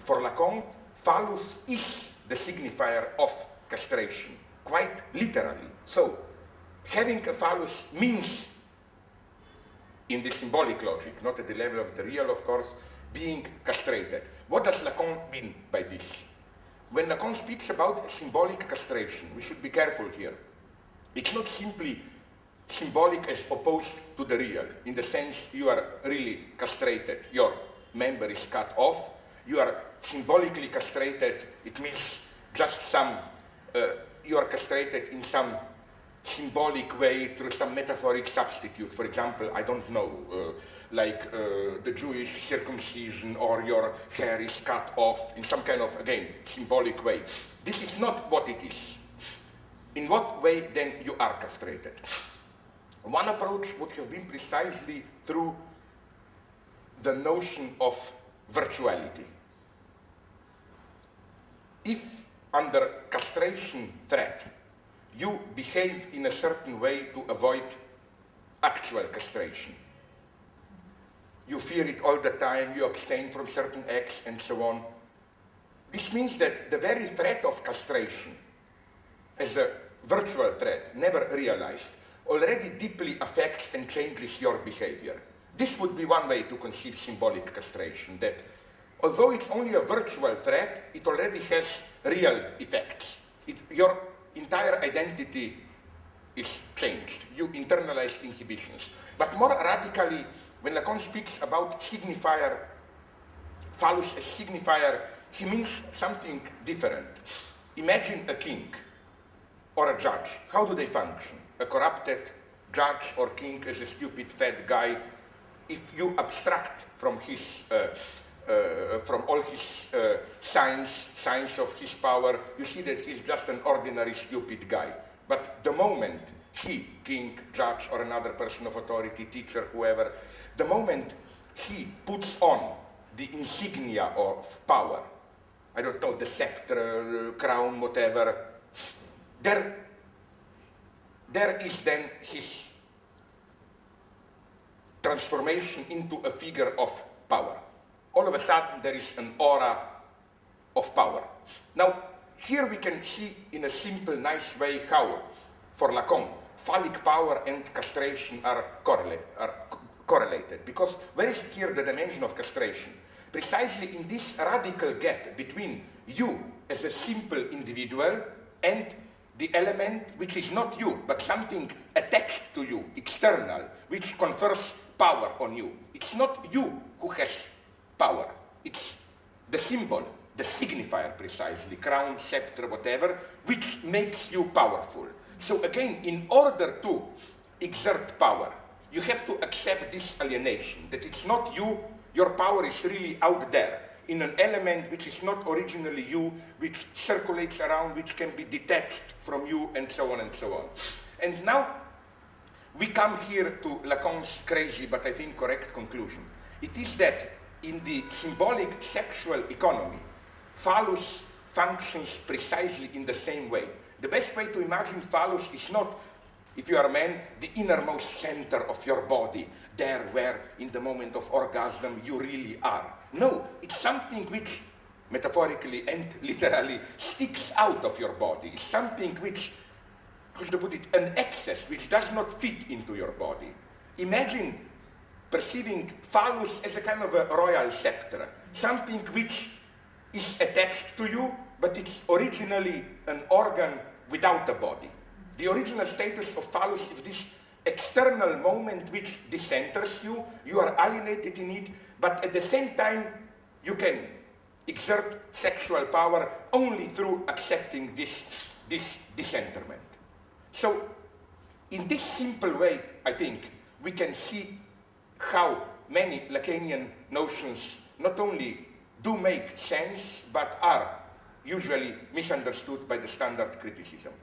For Lacan, phallus is the signifier of castration, quite literally. So, having a phallus means, in the symbolic logic, not at the level of the real, of course, being castrated. What does Lacan mean by this? When Lacan speaks about symbolic castration, we should be careful here. It's not simply symbolic as opposed to the real, in the sense you are really castrated, your member is cut off, you are symbolically castrated, it means just some, you are castrated in some symbolic way through some metaphoric substitute. For example, I don't know, like the Jewish circumcision, or your hair is cut off in some kind of, again, symbolic way. This is not what it is. In what way then you are castrated? One approach would have been precisely through the notion of virtuality. If under castration threat you behave in a certain way to avoid actual castration, you fear it all the time, you abstain from certain acts and so on, this means that the very threat of castration as a virtual threat, never realized, already deeply affects and changes your behavior. This would be one way to conceive symbolic castration, that although it's only a virtual threat, it already has real effects. Your entire identity is changed. You internalized inhibitions. But more radically, when Lacan speaks about signifier, phallus as signifier, he means something different. Imagine a king or a judge. How do they function? A corrupted judge or king is a stupid fat guy. If you abstract from his, from all his signs of his power, you see that he's just an ordinary stupid guy. But the moment he, king, judge, or another person of authority, teacher, whoever, the moment he puts on the insignia of power, I don't know, the scepter, crown, whatever, there is then his transformation into a figure of power. All of a sudden there is an aura of power. Now, here we can see in a simple, nice way how, for Lacan, phallic power and castration are correlated. Because where is here the dimension of castration? Precisely in this radical gap between you as a simple individual and the element which is not you, but something attached to you, external, which confers power on you. It's not you who has power. It's the symbol, the signifier precisely, crown, scepter, whatever, which makes you powerful. So again, in order to exert power, you have to accept this alienation, that it's not you, your power is really out there, in an element which is not originally you, which circulates around, which can be detached from you, and so on and so on. And now, we come here to Lacan's crazy, but I think correct conclusion. It is that in the symbolic sexual economy, phallus functions precisely in the same way. The best way to imagine phallus is not, if you are a man, the innermost center of your body, there where in the moment of orgasm you really are. No, it's something which, metaphorically and literally, sticks out of your body. It's something which, how should I put it, an excess which does not fit into your body. Imagine perceiving phallus as a kind of a royal scepter, something which is attached to you, but it's originally an organ without a body. The original status of phallus is this external moment which decenters you, you are alienated in it, but at the same time you can exert sexual power only through accepting this decenterment. So in this simple way, I think, we can see how many Lacanian notions not only do make sense, but are usually misunderstood by the standard criticism.